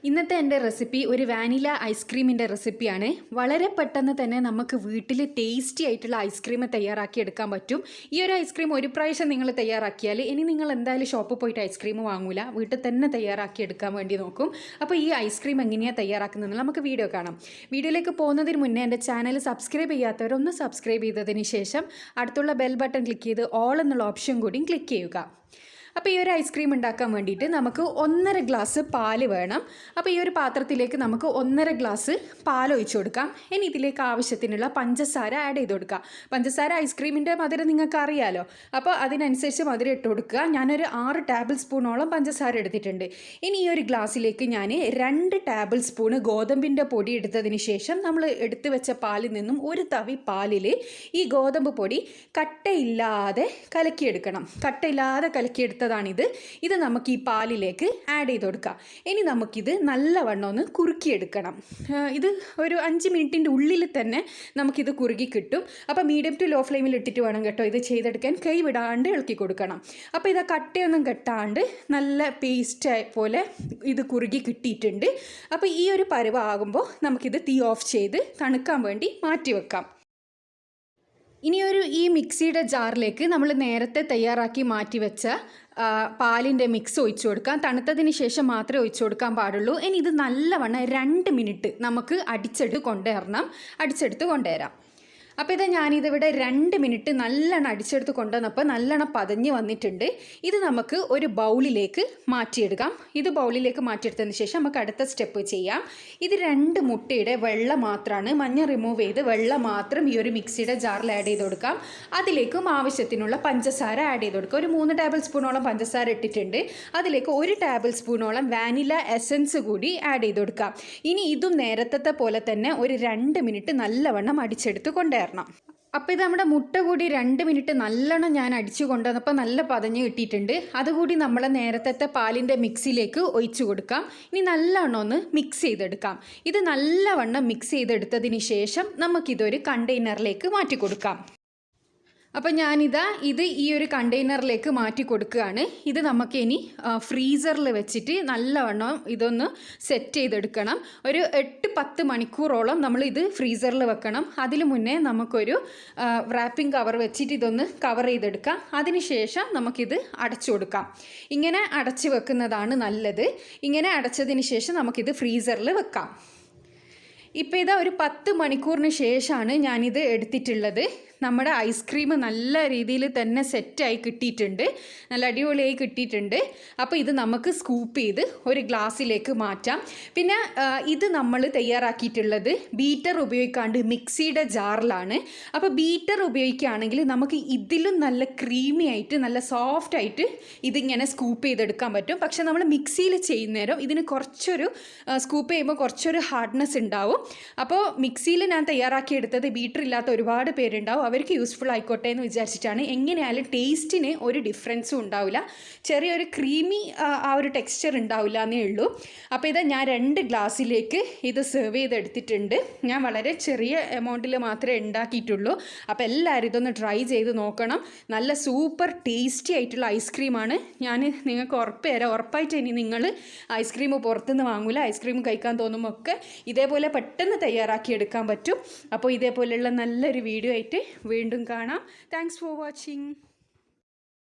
ഇന്നത്തെ എൻ്റെ റെസിപ്പി ഒരു വാനില ഐസ്ക്രീമിൻ്റെ റെസിപ്പിയാണ്. വളരെ പെട്ടെന്ന് തന്നെ നമുക്ക് വീട്ടിൽ ടേസ്റ്റി ആയിട്ടുള്ള ഐസ്ക്രീം തയ്യാറാക്കി എടുക്കാൻ പറ്റും. ഈ ഒരു ഐസ്ക്രീം ഒരു പ്രാവശ്യം നിങ്ങൾ തയ്യാറാക്കിയാൽ ഇനി നിങ്ങൾ എന്തായാലും ഷോപ്പിൽ പോയിട്ട് ഐസ്ക്രീം വാങ്ങൂല, വീട്ടിൽ തന്നെ തയ്യാറാക്കി എടുക്കാൻ വേണ്ടി നോക്കും. അപ്പോൾ ഈ ഐസ്ക്രീം എങ്ങനെയാണ് തയ്യാറാക്കുന്നത് നമുക്ക് വീഡിയോ കാണാം. വീഡിയോയിലേക്ക് പോകുന്നതിന് മുന്നേ എൻ്റെ ചാനൽ സബ്സ്ക്രൈബ് ചെയ്യാത്തവരൊന്ന് സബ്സ്ക്രൈബ് ചെയ്തതിന് ശേഷം അടുത്തുള്ള ബെൽ ബട്ടൺ ക്ലിക്ക് ചെയ്ത് ഓൾ എന്നുള്ള ഓപ്ഷൻ കൂടിയും ക്ലിക്ക് ചെയ്യുക. അപ്പോൾ ഈ ഒരു ഐസ്ക്രീം ഉണ്ടാക്കാൻ വേണ്ടിയിട്ട് നമുക്ക് 1.5 ഗ്ലാസ് പാല് വേണം. അപ്പോൾ ഈ ഒരു പാത്രത്തിലേക്ക് നമുക്ക് 1.5 ഗ്ലാസ് പാൽ ഒഴിച്ചു കൊടുക്കാം. ഇനി ഇതിലേക്ക് ആവശ്യത്തിനുള്ള പഞ്ചസാര ആഡ് ചെയ്ത് കൊടുക്കാം. പഞ്ചസാര ഐസ്ക്രീമിൻ്റെ മധുരം നിങ്ങൾക്ക് അറിയാലോ, അപ്പോൾ അതിനനുസരിച്ച് മധുരം ഇട്ട് കൊടുക്കുക. ഞാനൊരു 6 ടേബിൾ സ്പൂണോളം പഞ്ചസാര എടുത്തിട്ടുണ്ട്. ഇനി ഈ ഒരു ഗ്ലാസ്സിലേക്ക് ഞാൻ 2 ടേബിൾ സ്പൂണ് ഗോതമ്പിൻ്റെ പൊടി എടുത്തതിന് ശേഷം നമ്മൾ എടുത്തു വെച്ച പാലിൽ നിന്നും ഒരു തവി പാലിൽ ഈ ഗോതമ്പ് പൊടി കട്ടയില്ലാതെ കലക്കിയെടുക്കണം. കട്ടയില്ലാതെ കലക്കിയെടുത്ത ഇത് നമുക്ക് ഈ പാലിലേക്ക് ആഡ് ചെയ്ത് കൊടുക്കാം. ഇനി നമുക്കിത് നല്ലവണ്ണം ഒന്ന് കുറുക്കിയെടുക്കണം. ഇത് ഒരു 5 മിനിറ്റിൻ്റെ ഉള്ളിൽ തന്നെ നമുക്കിത് കുറുകി കിട്ടും. അപ്പോൾ മീഡിയം ടു ലോ ഫ്ലെയിമിൽ ഇട്ടിട്ട് വേണം കേട്ടോ ഇത് ചെയ്തെടുക്കാൻ. കൈ വിടാണ്ട് ഇളക്കി കൊടുക്കണം. അപ്പോൾ ഇത് കട്ടയൊന്നും കെട്ടാണ്ട് നല്ല പേസ്റ്റ് പോലെ ഇത് കുറുകി കിട്ടിയിട്ടുണ്ട്. അപ്പോൾ ഈ ഒരു പരുവാകുമ്പോൾ നമുക്കിത് തീ ഓഫ് ചെയ്ത് തണുക്കാൻ വേണ്ടി മാറ്റി വെക്കാം. ഇനിയൊരു ഈ മിക്സിയുടെ ജാറിലേക്ക് നമ്മൾ നേരത്തെ തയ്യാറാക്കി മാറ്റി വെച്ച പാലിൻ്റെ മിക്സ് ഒഴിച്ചു കൊടുക്കാം. തണുത്തതിന് ശേഷം മാത്രമേ ഒഴിച്ചു കൊടുക്കാൻ പാടുള്ളൂ. ഇനി ഇത് നല്ലവണ്ണം 2 മിനിറ്റ് നമുക്ക് അടിച്ചെടുത്ത് കൊണ്ടുവരാം. അപ്പോൾ ഇത് ഞാനിതിവിടെ 2 മിനിറ്റ് നല്ലോണം അടിച്ചെടുത്ത് കൊണ്ടുവന്നപ്പോൾ നല്ലോണം പതഞ്ഞ് വന്നിട്ടുണ്ട്. ഇത് നമുക്ക് ഒരു ബൗളിലേക്ക് മാറ്റിയെടുക്കാം. ഇത് ബൗളിലേക്ക് മാറ്റിയെടുത്തതിന് ശേഷം നമുക്ക് അടുത്ത സ്റ്റെപ്പ് ചെയ്യാം. ഇത് 2 മുട്ടയുടെ വെള്ള മാത്രമാണ്, മഞ്ഞ റിമൂവ് ചെയ്ത് വെള്ള മാത്രം ഈ ഒരു മിക്സിയുടെ ജാറിൽ ആഡ് ചെയ്ത് കൊടുക്കാം. അതിലേക്കും ആവശ്യത്തിനുള്ള പഞ്ചസാര ആഡ് ചെയ്ത് കൊടുക്കുക. ഒരു 3 ടേബിൾ സ്പൂണോളം പഞ്ചസാര ഇട്ടിട്ടുണ്ട്. അതിലേക്ക് 1 ടേബിൾ സ്പൂണോളം വാനില എസൻസ് കൂടി ആഡ് ചെയ്ത് കൊടുക്കാം. ഇനി ഇതും നേരത്തെ പോലെ തന്നെ ഒരു 2 മിനിറ്റ് നല്ലവണ്ണം അടിച്ചെടുത്ത് കൊണ്ടുവരണം. അപ്പോൾ ഇത് നമ്മുടെ മുട്ട കൂടി 2 മിനിറ്റ് നല്ലോണം ഞാൻ അടിച്ചു കൊണ്ടുവന്നപ്പോൾ നല്ല പതഞ്ഞ് കിട്ടിയിട്ടുണ്ട്. അതുകൂടി നമ്മൾ നേരത്തെ പാലിൻ്റെ മിക്സിയിലേക്ക് ഒഴിച്ചു കൊടുക്കാം. ഇനി നല്ലോണം ഒന്ന് മിക്സ് ചെയ്തെടുക്കാം. ഇത് നല്ലവണ്ണം മിക്സ് ചെയ്തെടുത്തതിന് ശേഷം നമുക്കിതൊരു കണ്ടെയ്നറിലേക്ക് മാറ്റി കൊടുക്കാം. അപ്പോൾ ഇത് ഈ ഒരു കണ്ടെയ്നറിലേക്ക് മാറ്റി കൊടുക്കുകയാണ്. ഇത് നമുക്ക് ഇനി ഫ്രീസറിൽ വെച്ചിട്ട് നല്ലവണ്ണം ഇതൊന്ന് സെറ്റ് ചെയ്തെടുക്കണം. ഒരു 8-10 മണിക്കൂറോളം നമ്മൾ ഇത് ഫ്രീസറിൽ വെക്കണം. അതിന് മുന്നേ നമുക്കൊരു റാപ്പിംഗ് കവർ വെച്ചിട്ട് ഇതൊന്ന് കവർ ചെയ്തെടുക്കാം. അതിനുശേഷം നമുക്കിത് അടച്ചു കൊടുക്കാം. ഇങ്ങനെ അടച്ചു വെക്കുന്നതാണ് നല്ലത്. ഇങ്ങനെ അടച്ചതിന് ശേഷം നമുക്കിത് ഫ്രീസറിൽ വെക്കാം. ഇപ്പോൾ ഇതാ ഒരു 10 മണിക്കൂറിന് ശേഷമാണ് ഞാനിത് എടുത്തിട്ടുള്ളത്. നമ്മുടെ ഐസ്ക്രീം നല്ല രീതിയിൽ തന്നെ സെറ്റായി കിട്ടിയിട്ടുണ്ട്, നല്ല അടിപൊളിയായി കിട്ടിയിട്ടുണ്ട്. അപ്പോൾ ഇത് നമുക്ക് സ്കൂപ്പ് ചെയ്ത് ഒരു ഗ്ലാസ്സിലേക്ക് മാറ്റാം. പിന്നെ ഇത് നമ്മൾ തയ്യാറാക്കിയിട്ടുള്ളത് ബീറ്റർ ഉപയോഗിക്കാണ്ട് മിക്സിയുടെ ജാറിലാണ്. അപ്പോൾ ബീറ്റർ ഉപയോഗിക്കുകയാണെങ്കിൽ നമുക്ക് ഇതിലും നല്ല ക്രീമി ആയിട്ട് നല്ല സോഫ്റ്റ് ആയിട്ട് ഇതിങ്ങനെ സ്കൂപ്പ് ചെയ്തെടുക്കാൻ പറ്റും. പക്ഷെ നമ്മൾ മിക്സിയിൽ ചെയ്യുന്നേരം ഇതിന് കുറച്ചൊരു സ്കൂപ്പ് ചെയ്യുമ്പോൾ കുറച്ചൊരു ഹാർഡ്നെസ് ഉണ്ടാവും. അപ്പോൾ മിക്സിയിൽ ഞാൻ തയ്യാറാക്കിയെടുത്തത് ബീറ്റർ ഇല്ലാത്ത ഒരുപാട് പേരുണ്ടാവും, അവർക്ക് യൂസ്ഫുൾ ആയിക്കോട്ടെ എന്ന് വിചാരിച്ചിട്ടാണ്. എങ്ങനെയായാലും ടേസ്റ്റിന് ഒരു ഡിഫറൻസും ഉണ്ടാവില്ല, ചെറിയൊരു ക്രീമി ആ ഒരു ടെക്സ്ചർ ഉണ്ടാവില്ല എന്നേ ഉള്ളൂ. അപ്പോൾ ഇത് ഞാൻ 2 ഗ്ലാസ്സിലേക്ക് ഇത് സെർവ് ചെയ്തെടുത്തിട്ടുണ്ട്. ഞാൻ വളരെ ചെറിയ എമൗണ്ടിൽ മാത്രമേ ഉണ്ടാക്കിയിട്ടുള്ളൂ. അപ്പോൾ എല്ലാവരും ഇതൊന്ന് ട്രൈ ചെയ്ത് നോക്കണം. നല്ല സൂപ്പർ ടേസ്റ്റി ആയിട്ടുള്ള ഐസ്ക്രീമാണ്. ഞാൻ നിങ്ങൾക്ക് ഉറപ്പായിട്ട് ഇനി നിങ്ങൾ ഐസ്ക്രീം പുറത്തുനിന്ന് വാങ്ങൂല. ഐസ്ക്രീം കഴിക്കാൻ തോന്നുമ്പോൾ ഒക്കെ ഇതേപോലെ പെട്ടെന്ന് തയ്യാറാക്കിയെടുക്കാൻ പറ്റും. അപ്പോൾ ഇതേപോലെയുള്ള നല്ലൊരു വീഡിയോ ആയിട്ട് വീണ്ടും കാണാം. Thanks for watching.